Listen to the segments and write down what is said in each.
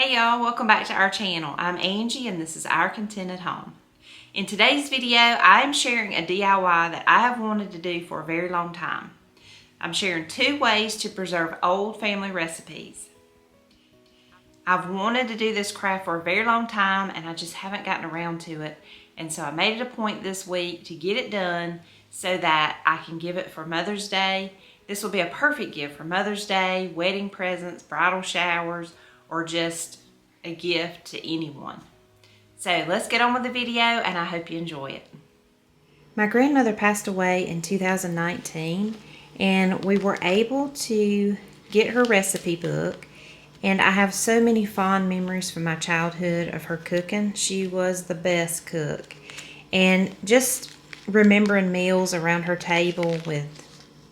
Hey y'all, welcome back to our channel. I'm Angie and this is Our Contented Home. In today's video, I am sharing a DIY that I have wanted to do for a very long time. I'm sharing 2 ways to preserve old family recipes. I've wanted to do this craft for a very long time and I just haven't gotten around to it. And so I made it a point this week to get it done so that I can give it for Mother's Day. This will be a perfect gift for Mother's Day, wedding presents, bridal showers, or just a gift to anyone. So let's get on with the video and I hope you enjoy it. My grandmother passed away in 2019 and we were able to get her recipe book, and I have so many fond memories from my childhood of her cooking. She was the best cook, and just remembering meals around her table with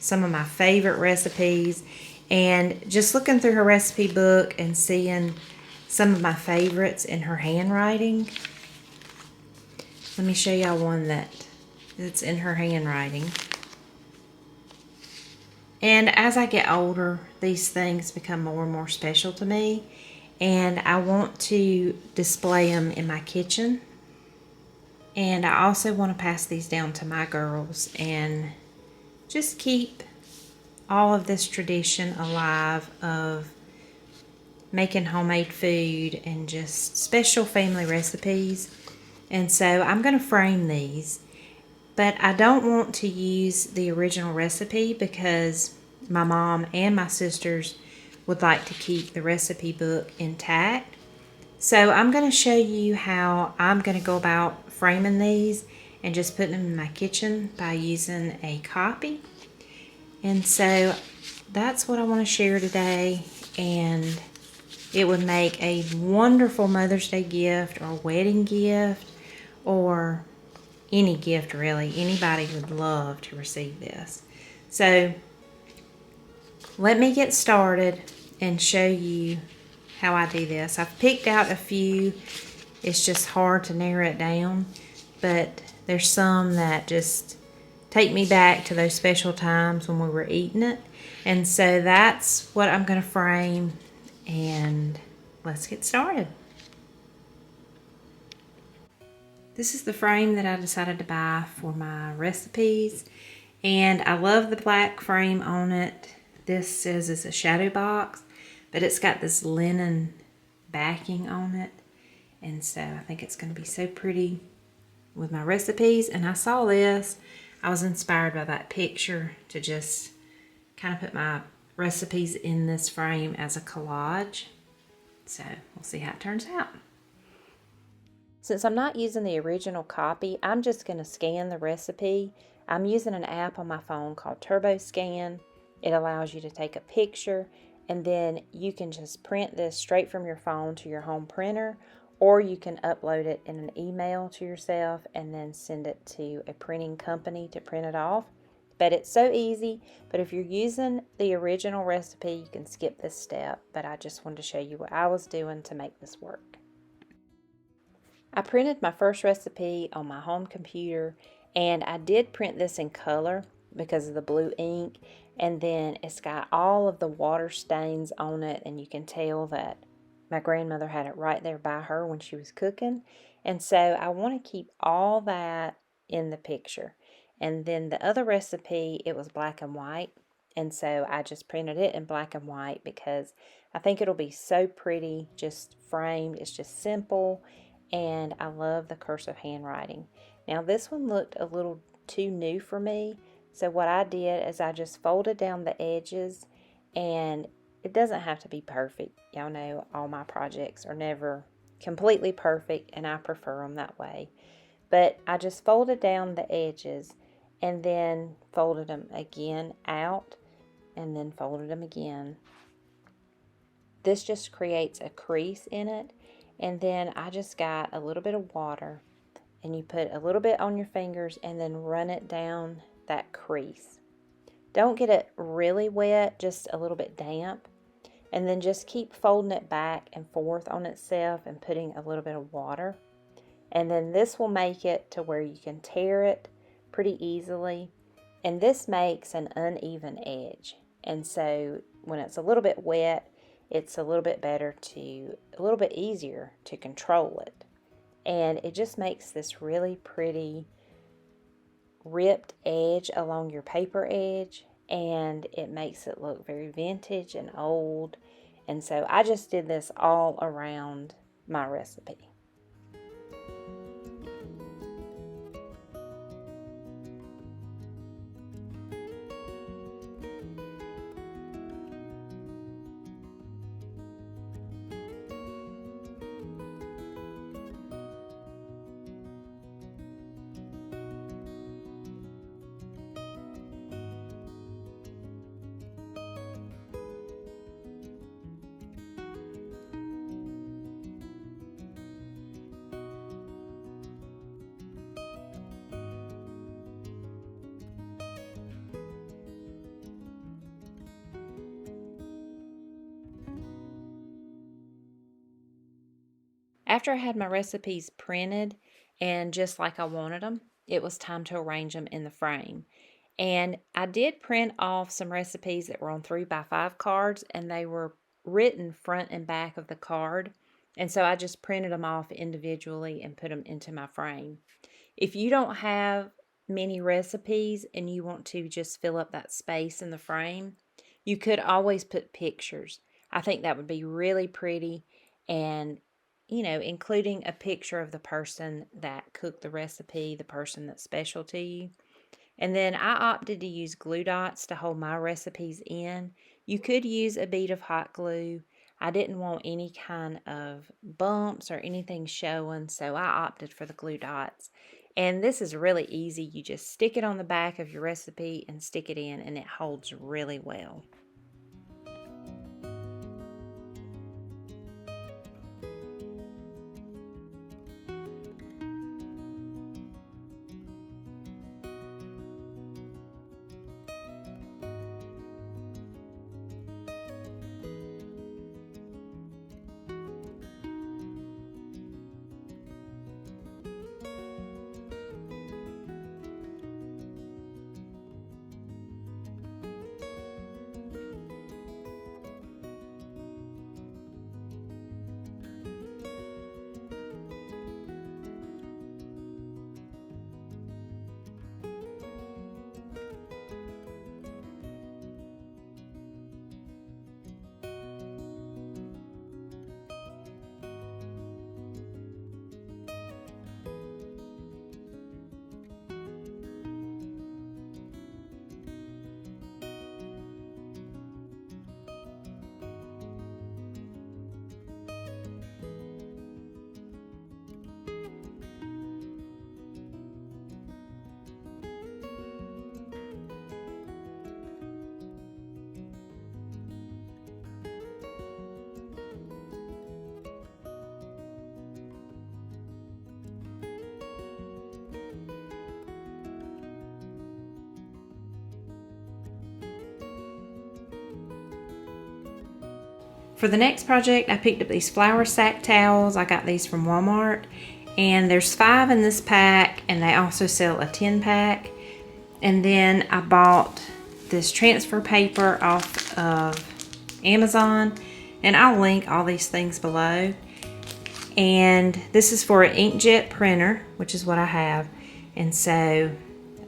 some of my favorite recipes, and just looking through her recipe book and seeing some of my favorites in her handwriting. Let me show y'all one that's in her handwriting. And as I get older, these things become more and more special to me, and I want to display them in my kitchen. And I also want to pass these down to my girls and just keep all of this tradition alive of making homemade food and just special family recipes. And so I'm going to frame these, but I don't want to use the original recipe because my mom and my sisters would like to keep the recipe book intact. So I'm going to show you how I'm going to go about framing these and just putting them in my kitchen by using a copy. And so that's what I want to share today, and it would make a wonderful Mother's Day gift or wedding gift or any gift really. Anybody would love to receive this. So let me get started and show you how I do this. I've picked out a few. It's just hard to narrow it down, but there's some that just take me back to those special times when we were eating it. And so that's what I'm going to frame, and let's get started. This is the frame that I decided to buy for my recipes, and I love the black frame on it. This says it's a shadow box, but it's got this linen backing on it, and so I think it's going to be so pretty with my recipes. And I saw this, I was inspired by that picture to just kind of put my recipes in this frame as a collage. So we'll see how it turns out. Since I'm not using the original copy, I'm just going to scan the recipe. I'm using an app on my phone called Turbo Scan. It allows you to take a picture, and then you can just print this straight from your phone to your home printer, or you can upload it in an email to yourself and then send it to a printing company to print it off. But it's so easy. But if you're using the original recipe, you can skip this step. But I just wanted to show you what I was doing to make this work. I printed my first recipe on my home computer, and I did print this in color because of the blue ink, and then it's got all of the water stains on it, and you can tell that my grandmother had it right there by her when she was cooking. And so I want to keep all that in the picture. And then the other recipe, it was black and white, and so I just printed it in black and white because I think it'll be so pretty just framed. It's just simple, and I love the cursive handwriting. Now this one looked a little too new for me, so what I did is I just folded down the edges, and it doesn't have to be perfect. Y'all know all my projects are never completely perfect, and I prefer them that way. But I just folded down the edges and then folded them again out and then folded them again. This just creates a crease in it. And then I just got a little bit of water, and you put a little bit on your fingers and then run it down that crease. Don't get it really wet, just a little bit damp. And then just keep folding it back and forth on itself and putting a little bit of water. And then this will make it to where you can tear it pretty easily. And this makes an uneven edge. And so when it's a little bit wet, it's a little bit a little bit easier to control it. And it just makes this really pretty ripped edge along your paper edge, and it makes it look very vintage and old. And so I just did this all around my recipe. After I had my recipes printed and just like I wanted them, it was time to arrange them in the frame. And I did print off some recipes that were on 3x5 cards, and they were written front and back of the card. And so I just printed them off individually and put them into my frame. If you don't have many recipes and you want to just fill up that space in the frame, you could always put pictures. I think that would be really pretty, and including a picture of the person that cooked the recipe, the person that's special to you. And then I opted to use glue dots to hold my recipes in. You could use a bead of hot glue. I didn't want any kind of bumps or anything showing, so I opted for the glue dots. And this is really easy. You just stick it on the back of your recipe and stick it in, and it holds really well. For the next project, I picked up these flour sack towels. I got these from Walmart, and there's 5 in this pack, and they also sell a 10 pack. And then I bought this transfer paper off of Amazon, and I'll link all these things below. And this is for an inkjet printer, which is what I have. And so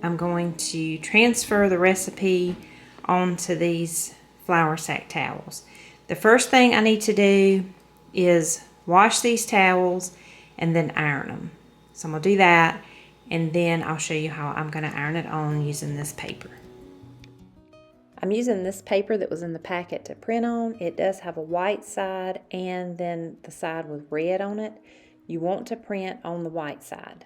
I'm going to transfer the recipe onto these flour sack towels. The first thing I need to do is wash these towels and then iron them. So I'm going to do that, and then I'll show you how I'm going to iron it on using this paper. I'm using this paper that was in the packet to print on. It does have a white side and then the side with red on it. You want to print on the white side.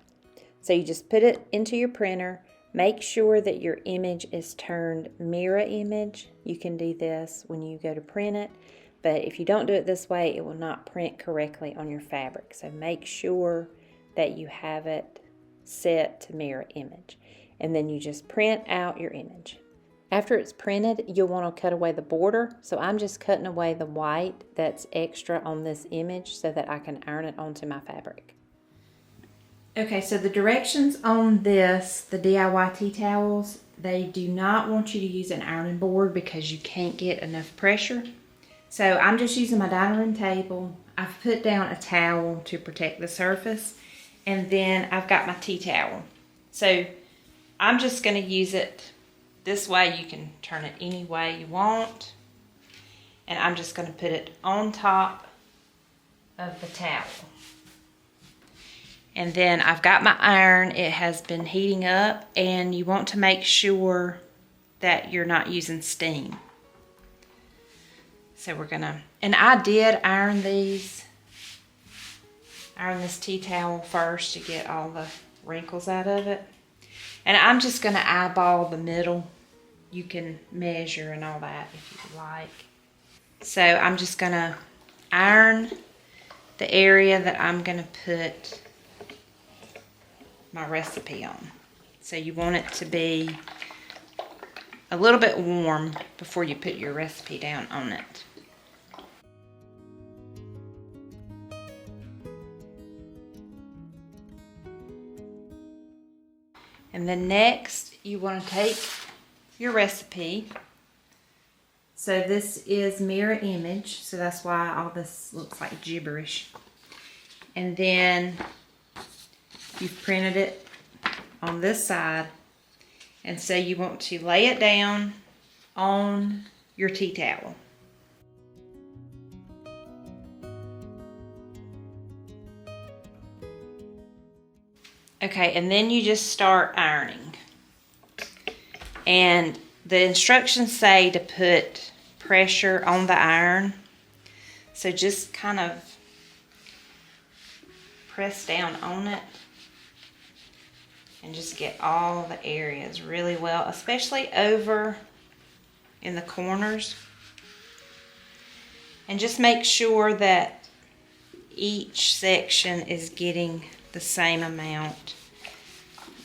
So you just put it into your printer. Make sure that your image is turned mirror image. You can do this when you go to print it, but if you don't do it this way, it will not print correctly on your fabric. So make sure that you have it set to mirror image, and then you just print out your image. After it's printed, you'll want to cut away the border. So I'm just cutting away the white that's extra on this image so that I can iron it onto my fabric. Okay, so the directions on this, the DIY tea towels, they do not want you to use an ironing board because you can't get enough pressure. So I'm just using my dining room table. I've put down a towel to protect the surface, and then I've got my tea towel. So I'm just going to use it this way. You can turn it any way you want. And I'm just going to put it on top of the towel. And then I've got my iron. It has been heating up, and you want to make sure that you're not using steam. So we're gonna, and I did iron this tea towel first to get all the wrinkles out of it. And I'm just gonna eyeball the middle. You can measure and all that if you like. So I'm just gonna iron the area that I'm gonna put my recipe on. So you want it to be a little bit warm before you put your recipe down on it. And then next, you want to take your recipe. So this is mirror image, so that's why all this looks like gibberish. And then you've printed it on this side. And so you want to lay it down on your tea towel. Okay, and then you just start ironing. And the instructions say to put pressure on the iron. So just kind of press down on it and just get all the areas really well, especially over in the corners. And just make sure that each section is getting the same amount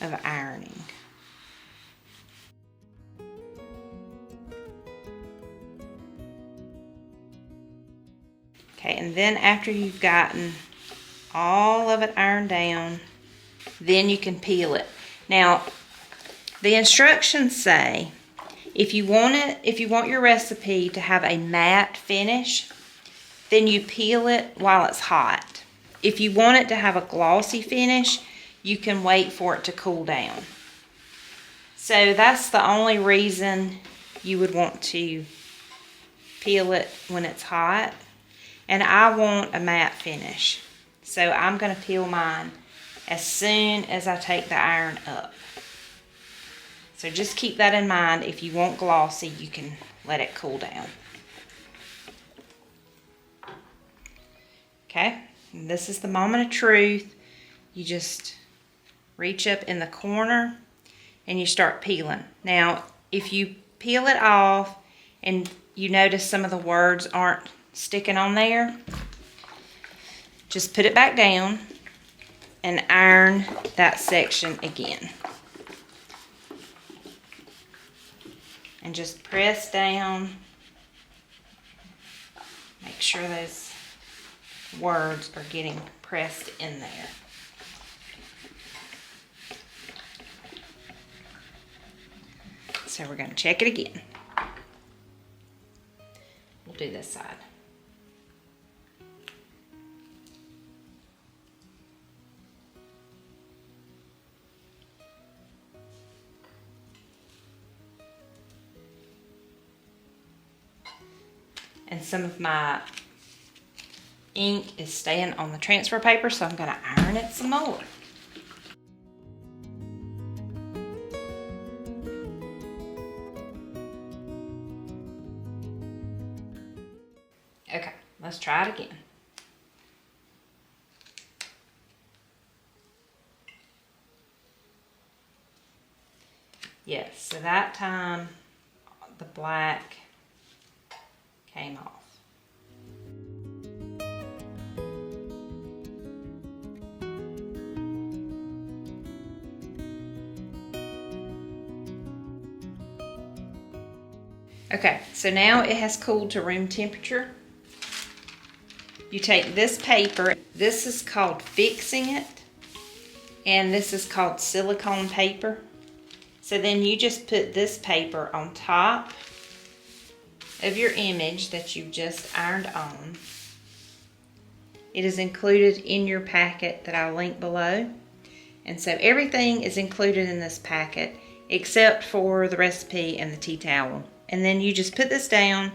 of ironing. Okay, and then after you've gotten all of it ironed down, then you can peel it. Now, the instructions say if you want your recipe to have a matte finish, then you peel it while it's hot. If you want it to have a glossy finish, you can wait for it to cool down. So that's the only reason you would want to peel it when it's hot. And I want a matte finish. So I'm going to peel mine as soon as I take the iron up. So just keep that in mind. If you want glossy, you can let it cool down. Okay, and this is the moment of truth. You just reach up in the corner and you start peeling. Now, if you peel it off and you notice some of the words aren't sticking on there, just put it back down and iron that section again. And just press down. Make sure those words are getting pressed in there. So we're going to check it again. We'll do this side. And some of my ink is staying on the transfer paper, so I'm going to iron it some more. Okay, let's try it again. Yes, so that time the black came off. Okay, so now it has cooled to room temperature. You take this paper, this is called fixing it, and this is called silicone paper. So then you just put this paper on top, of your image that you've just ironed on. It is included in your packet that I'll link below. And so everything is included in this packet except for the recipe and the tea towel. And then you just put this down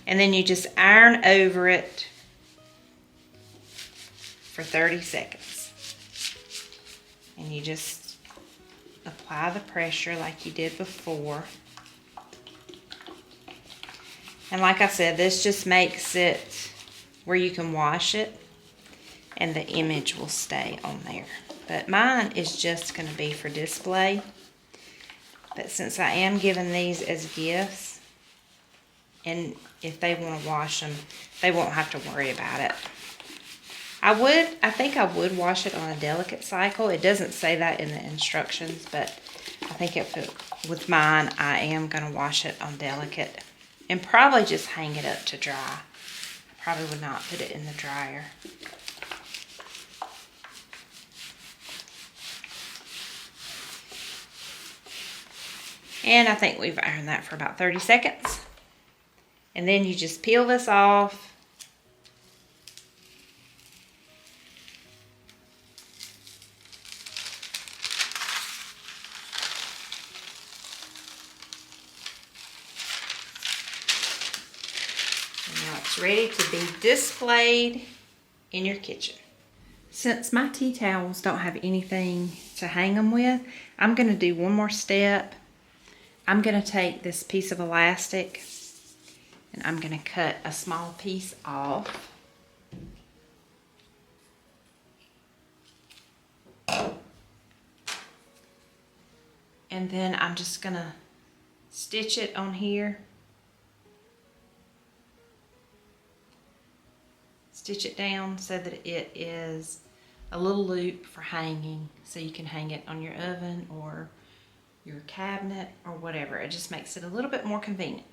and then you just iron over it for 30 seconds. And you just apply the pressure like you did before. And like I said, this just makes it where you can wash it and the image will stay on there. But mine is just going to be for display. But since I am giving these as gifts, and if they want to wash them, they won't have to worry about it. I think I would wash it on a delicate cycle. It doesn't say that in the instructions, but I think with mine, I am going to wash it on delicate and probably just hang it up to dry. I probably would not put it in the dryer. And I think we've ironed that for about 30 seconds. And then you just peel this off. And now it's ready to be displayed in your kitchen. Since my tea towels don't have anything to hang them with, I'm going to do one more step. I'm going to take this piece of elastic and I'm going to cut a small piece off. And then I'm just going to stitch it on here. Stitch it down so that it is a little loop for hanging, so you can hang it on your oven or your cabinet or whatever. It just makes it a little bit more convenient.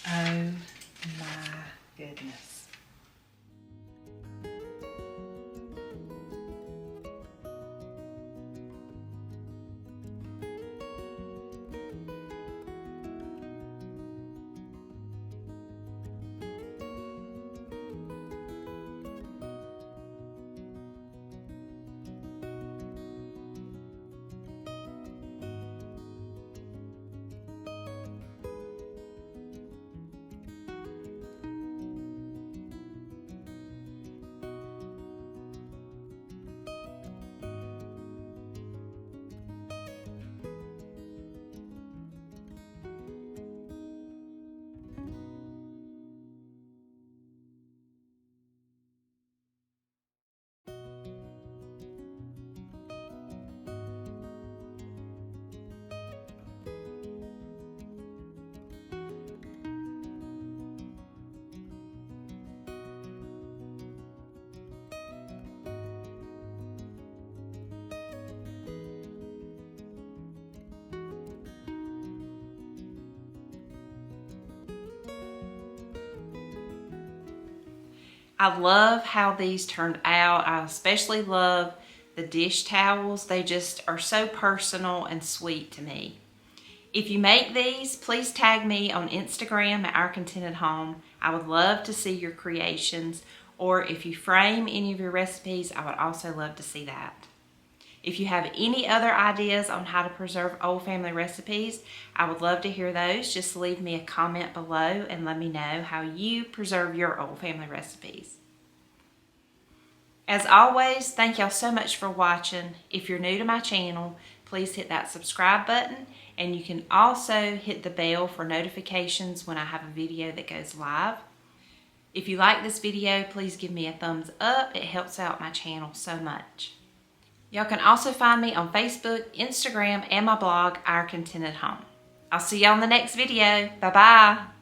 Oh my goodness. I love how these turned out. I especially love the dish towels. They just are so personal and sweet to me. If you make these, please tag me on Instagram at ourcontentedhome. I would love to see your creations. Or if you frame any of your recipes, I would also love to see that. If you have any other ideas on how to preserve old family recipes, I would love to hear those. Just leave me a comment below and let me know how you preserve your old family recipes. As always, thank y'all so much for watching. If you're new to my channel, please hit that subscribe button, and you can also hit the bell for notifications when I have a video that goes live. If you like this video, please give me a thumbs up. It helps out my channel so much. Y'all can also find me on Facebook, Instagram, and my blog, Our Contented Home. I'll see y'all in the next video. Bye-bye.